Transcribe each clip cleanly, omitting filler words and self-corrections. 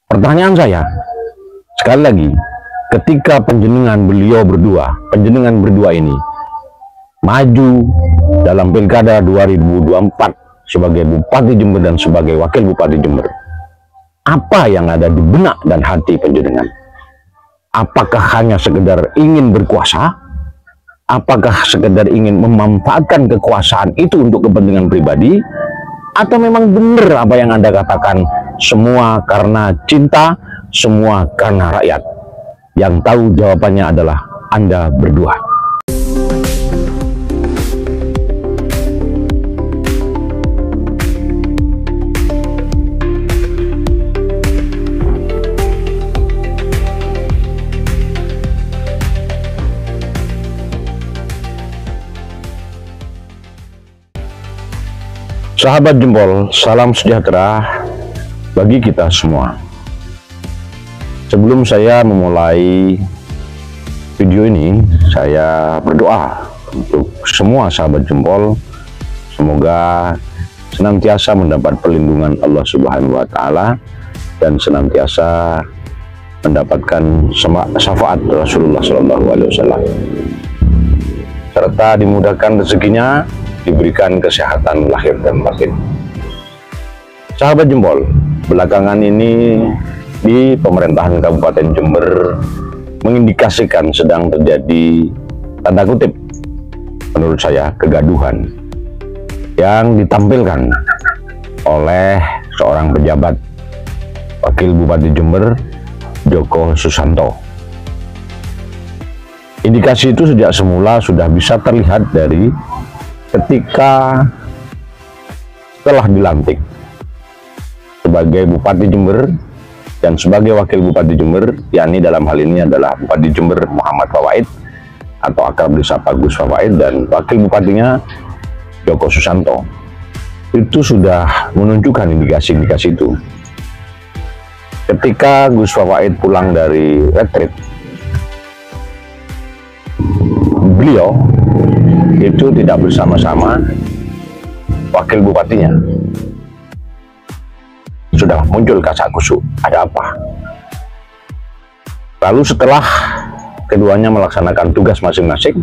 Pertanyaan saya, sekali lagi, ketika panjenengan berdua ini maju dalam Pilkada 2024 sebagai Bupati Jember dan sebagai Wakil Bupati Jember, apa yang ada di benak dan hati panjenengan? Apakah hanya sekedar ingin berkuasa? Apakah sekedar ingin memanfaatkan kekuasaan itu untuk kepentingan pribadi? Atau memang benar apa yang Anda katakan, semua karena cinta, semua karena rakyat? Yang tahu jawabannya adalah Anda berdua. Sahabat Jempol, salam sejahtera bagi kita semua. Sebelum saya memulai video ini, saya berdoa untuk semua sahabat Jempol, semoga senantiasa mendapat perlindungan Allah Subhanahu wa Ta'ala dan senantiasa mendapatkan syafaat Rasulullah SAW, serta dimudahkan rezekinya, diberikan kesehatan lahir dan batin. Sahabat Jempol, belakangan ini di pemerintahan Kabupaten Jember mengindikasikan sedang terjadi, tanda kutip, menurut saya, kegaduhan yang ditampilkan oleh seorang pejabat Wakil Bupati Jember, Joko Susanto. Indikasi itu sejak semula sudah bisa terlihat dari ketika setelah dilantik sebagai Bupati Jember dan sebagai Wakil Bupati Jember, yakni dalam hal ini adalah Bupati Jember Muhammad Fawaid atau akrab disapa Gus Fawaid, dan Wakil Bupatinya Joko Susanto, itu sudah menunjukkan indikasi-indikasi itu. Ketika Gus Fawaid pulang dari retreat, beliau itu tidak bersama-sama Wakil Bupatinya. Sudah muncul kasak kusuk, ada apa? Lalu setelah keduanya melaksanakan tugas masing-masing,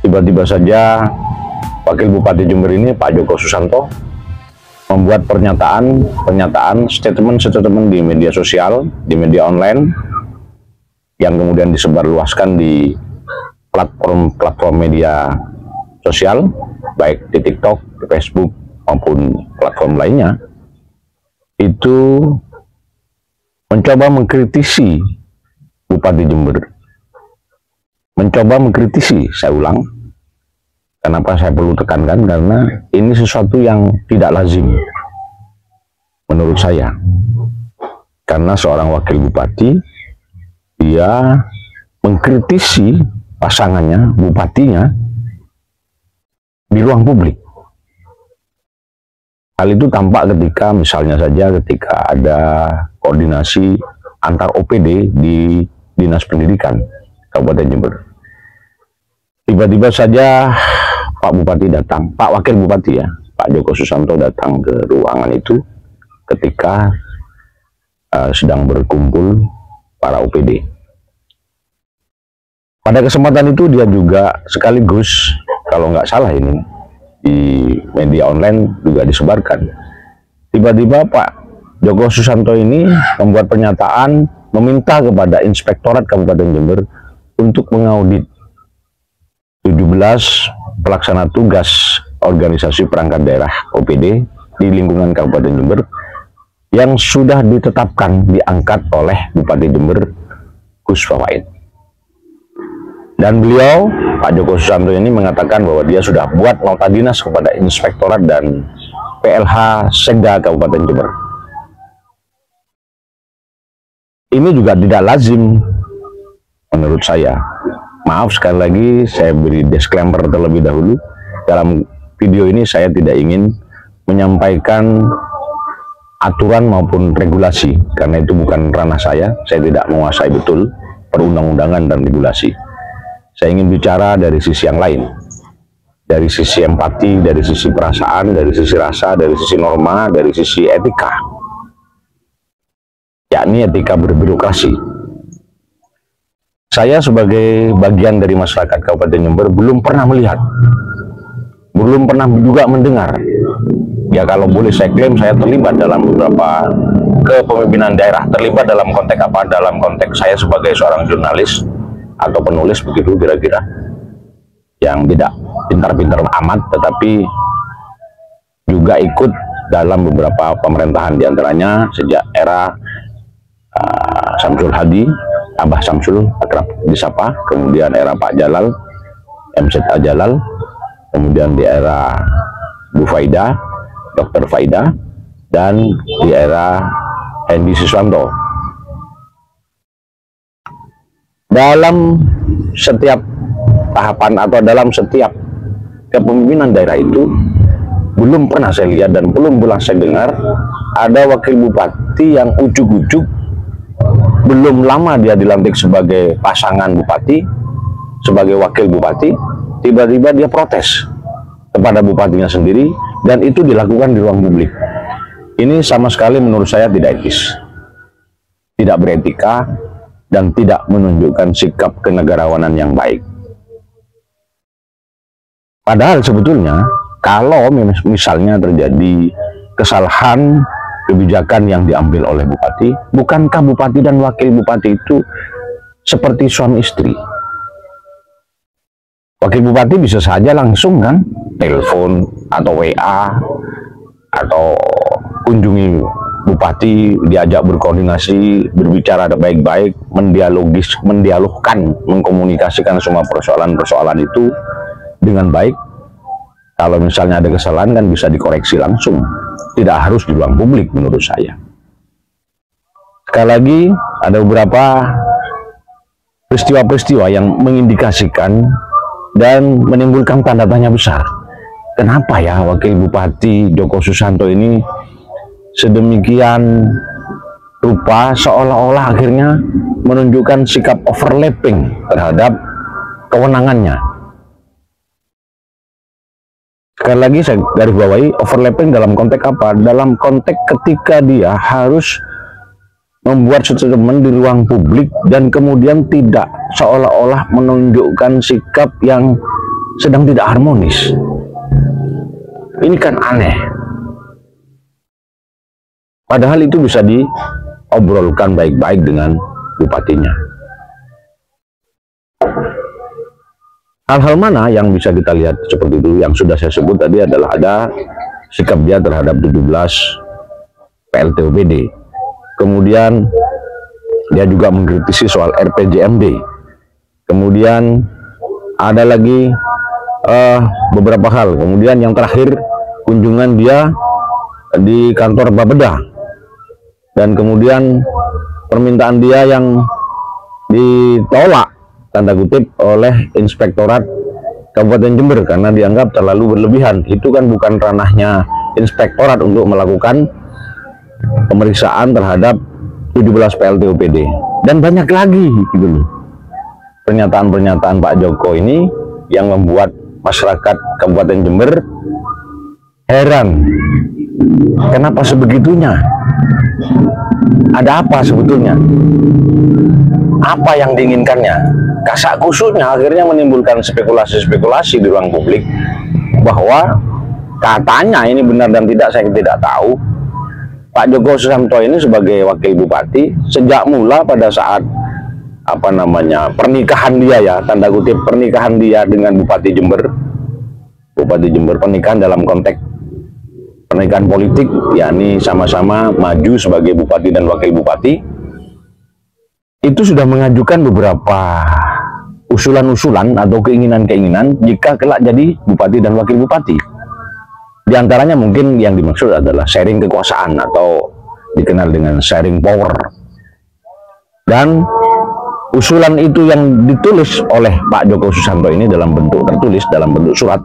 tiba-tiba saja Wakil Bupati Jember ini, Pak Joko Susanto, membuat pernyataan, statement di media sosial, di media online, yang kemudian disebarluaskan di platform media sosial, baik di TikTok, di Facebook, maupun platform lainnya, itu mencoba mengkritisi Bupati Jember. Mencoba mengkritisi, saya ulang. Kenapa saya perlu tekankan? Karena ini sesuatu yang tidak lazim menurut saya. Karena seorang wakil bupati, dia mengkritisi pasangannya, bupatinya, di ruang publik. Hal itu tampak ketika misalnya saja ketika ada koordinasi antar OPD di Dinas Pendidikan Kabupaten Jember. Tiba-tiba saja Pak Bupati datang, Pak Wakil Bupati ya, Pak Joko Susanto datang ke ruangan itu ketika sedang berkumpul para OPD. Pada kesempatan itu dia juga sekaligus, kalau nggak salah ini, di media online juga disebarkan. Tiba-tiba Pak Joko Susanto ini membuat pernyataan meminta kepada Inspektorat Kabupaten Jember untuk mengaudit 17 pelaksana tugas organisasi perangkat daerah OPD di lingkungan Kabupaten Jember yang sudah ditetapkan diangkat oleh Bupati Jember Gus Fawaid. Dan beliau, Pak Joko Susanto ini mengatakan bahwa dia sudah buat nota dinas kepada Inspektorat dan PLH Sekda Kabupaten Jember. Ini juga tidak lazim menurut saya. Maaf sekali lagi, saya beri disclaimer terlebih dahulu. Dalam video ini saya tidak ingin menyampaikan aturan maupun regulasi, karena itu bukan ranah saya tidak menguasai betul perundang-undangan dan regulasi. Saya ingin bicara dari sisi yang lain, dari sisi empati, dari sisi perasaan, dari sisi rasa, dari sisi norma, dari sisi etika. yakni etika berbirokrasi. Saya sebagai bagian dari masyarakat Kabupaten Jember belum pernah melihat, belum pernah juga mendengar. Ya kalau boleh saya klaim saya terlibat dalam beberapa kepemimpinan daerah. Terlibat dalam konteks apa? Dalam konteks saya sebagai seorang jurnalis atau penulis begitu kira-kira. Yang tidak pintar-pintar amat, tetapi juga ikut dalam beberapa pemerintahan, diantaranya sejak era Samsul Hadi, Abah Samsul akrab disapa, kemudian era Pak Jalal, MZ Jalal, kemudian di era Bu Faida, Dr. Faida, dan di era Hendi Siswanto. Dalam setiap tahapan atau dalam setiap kepemimpinan daerah itu belum pernah saya lihat dan belum pernah saya dengar ada wakil bupati yang ujuk-ujuk belum lama dia dilantik sebagai pasangan bupati, sebagai wakil bupati, tiba-tiba dia protes kepada bupatinya sendiri, dan itu dilakukan di ruang publik. Ini sama sekali menurut saya tidak etis, tidak beretika, dan tidak menunjukkan sikap kenegarawanan yang baik. Padahal sebetulnya kalau misalnya terjadi kesalahan kebijakan yang diambil oleh bupati, bukankah bupati dan wakil bupati itu seperti suami istri? Wakil bupati bisa saja langsung kan telepon atau WA atau kunjungi bupati, diajak berkoordinasi, berbicara baik-baik, mendialogkan, mengkomunikasikan semua persoalan-persoalan itu dengan baik. Kalau misalnya ada kesalahan kan bisa dikoreksi langsung, tidak harus di ruang publik menurut saya. Sekali lagi ada beberapa peristiwa-peristiwa yang mengindikasikan dan menimbulkan tanda tanya besar. Kenapa ya wakil bupati Joko Susanto ini sedemikian rupa seolah-olah akhirnya menunjukkan sikap overlapping terhadap kewenangannya. Sekali lagi saya garis bawahi, overlapping dalam konteks apa? Dalam konteks ketika dia harus membuat statement di ruang publik dan kemudian tidak seolah-olah menunjukkan sikap yang sedang tidak harmonis. Ini kan aneh. Padahal itu bisa diobrolkan baik-baik dengan bupatinya. Hal-hal mana yang bisa kita lihat seperti itu? Yang sudah saya sebut tadi adalah ada sikap dia terhadap 17 PLTOPD. Kemudian dia juga mengkritisi soal RPJMD. Kemudian ada lagi beberapa hal. Kemudian yang terakhir kunjungan dia di kantor Bapeda. Dan kemudian permintaan dia yang ditolak tanda kutip oleh Inspektorat Kabupaten Jember karena dianggap terlalu berlebihan. Itu kan bukan ranahnya inspektorat untuk melakukan pemeriksaan terhadap 17 PLTOPD. Dan banyak lagi gitu loh. Pernyataan-pernyataan Pak Joko ini yang membuat masyarakat Kabupaten Jember heran. Kenapa sebegitunya? Ada apa sebetulnya? Apa yang diinginkannya? Kasak kusuknya akhirnya menimbulkan spekulasi-spekulasi di ruang publik bahwa katanya ini benar dan tidak, saya tidak tahu. Pak Joko Susanto ini sebagai wakil bupati sejak mula pada saat pernikahan dia ya, tanda kutip pernikahan dia dengan Bupati Jember. Bupati Jember pernikahan dalam konteks pernikahan politik, yakni sama-sama maju sebagai bupati dan wakil bupati. Itu sudah mengajukan beberapa usulan-usulan atau keinginan-keinginan jika kelak jadi bupati dan wakil bupati. Di antaranya mungkin yang dimaksud adalah sharing kekuasaan atau dikenal dengan sharing power. Dan usulan itu yang ditulis oleh Pak Joko Susanto ini dalam bentuk tertulis, dalam bentuk surat,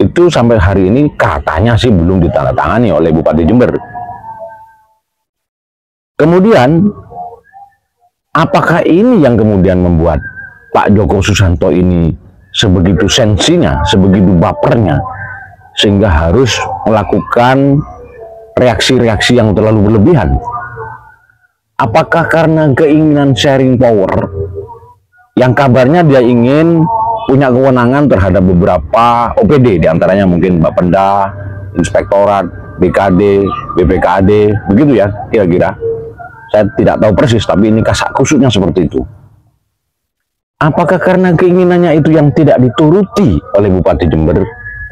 itu sampai hari ini katanya sih belum ditandatangani oleh Bupati Jember. Kemudian apakah ini yang kemudian membuat Pak Joko Susanto ini sebegitu sensinya, sebegitu bapernya, sehingga harus melakukan reaksi-reaksi yang terlalu berlebihan? Apakah karena keinginan sharing power, yang kabarnya dia ingin punya kewenangan terhadap beberapa OPD, diantaranya mungkin Bapenda, Inspektorat, BKD, BPKAD, begitu ya kira-kira. Saya tidak tahu persis, tapi ini kasak kusuknya seperti itu. Apakah karena keinginannya itu yang tidak dituruti oleh Bupati Jember,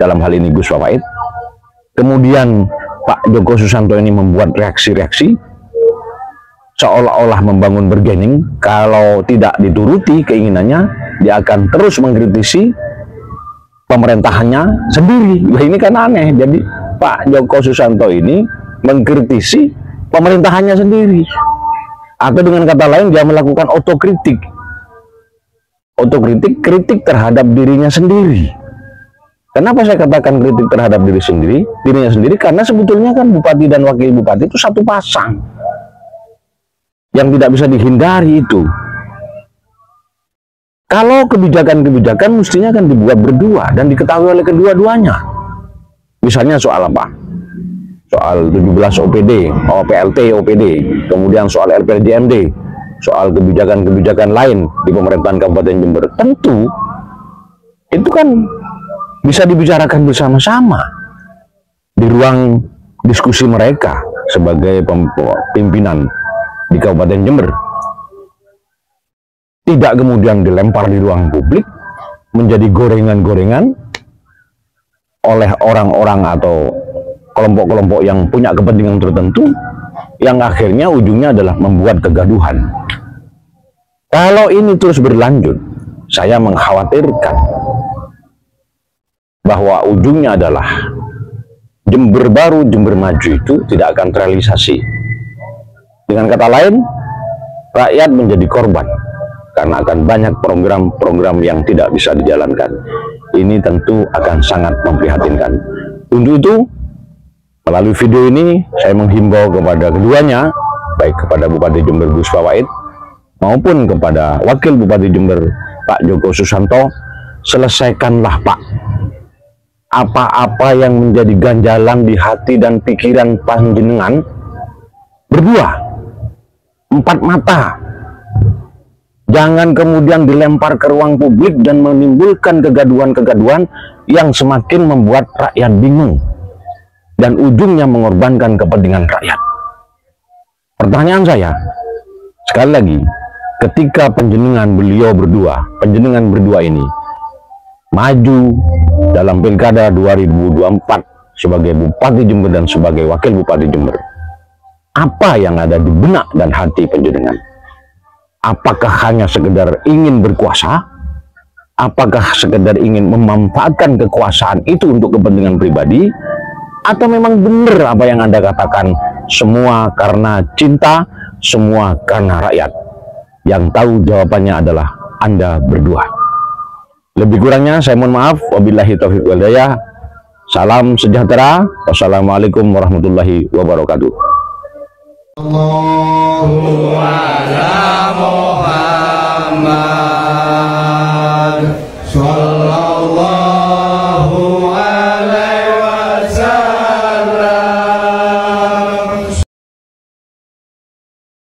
dalam hal ini Gus Wawait, kemudian Pak Joko Susanto ini membuat reaksi-reaksi, seolah-olah membangun bargaining. Kalau tidak dituruti keinginannya, dia akan terus mengkritisi pemerintahannya sendiri. Nah, ini kan aneh. Jadi Pak Joko Susanto ini mengkritisi pemerintahannya sendiri, atau dengan kata lain dia melakukan otokritik, kritik terhadap dirinya sendiri. Kenapa saya katakan kritik terhadap dirinya sendiri? Karena sebetulnya kan bupati dan wakil bupati itu satu pasang yang tidak bisa dihindari itu. Kalau kebijakan-kebijakan mestinya kan dibuat berdua dan diketahui oleh kedua-duanya. Misalnya soal apa? Soal 17 OPD, PLT OPD, kemudian soal RPJMD, soal kebijakan-kebijakan lain di pemerintahan Kabupaten Jember. Tentu itu kan bisa dibicarakan bersama-sama di ruang diskusi mereka sebagai pimpinan di Kabupaten Jember. Tidak kemudian dilempar di ruang publik menjadi gorengan-gorengan oleh orang-orang atau kelompok-kelompok yang punya kepentingan tertentu, yang akhirnya ujungnya adalah membuat kegaduhan. Kalau ini terus berlanjut, saya mengkhawatirkan bahwa ujungnya adalah Jember baru, Jember maju itu tidak akan terrealisasi. Dengan kata lain, rakyat menjadi korban karena akan banyak program-program yang tidak bisa dijalankan. Ini tentu akan sangat memprihatinkan. Untuk itu, melalui video ini saya menghimbau kepada keduanya, baik kepada Bupati Jember Gus Wawait maupun kepada Wakil Bupati Jember Pak Joko Susanto, selesaikanlah Pak apa-apa yang menjadi ganjalan di hati dan pikiran panjenengan berdua, empat mata. Jangan kemudian dilempar ke ruang publik dan menimbulkan kegaduhan-kegaduhan yang semakin membuat rakyat bingung dan ujungnya mengorbankan kepentingan rakyat. Pertanyaan saya, sekali lagi, ketika panjenengan berdua ini maju dalam Pilkada 2024 sebagai Bupati Jember dan sebagai Wakil Bupati Jember, apa yang ada di benak dan hati panjenengan? Apakah hanya sekedar ingin berkuasa? Apakah sekedar ingin memanfaatkan kekuasaan itu untuk kepentingan pribadi? Atau memang benar apa yang Anda katakan, semua karena cinta, semua karena rakyat? Yang tahu jawabannya adalah Anda berdua. Lebih kurangnya saya mohon maaf. Wabillahi taufiq wal hidayah. Salam sejahtera. Wassalamualaikum warahmatullahi wabarakatuh.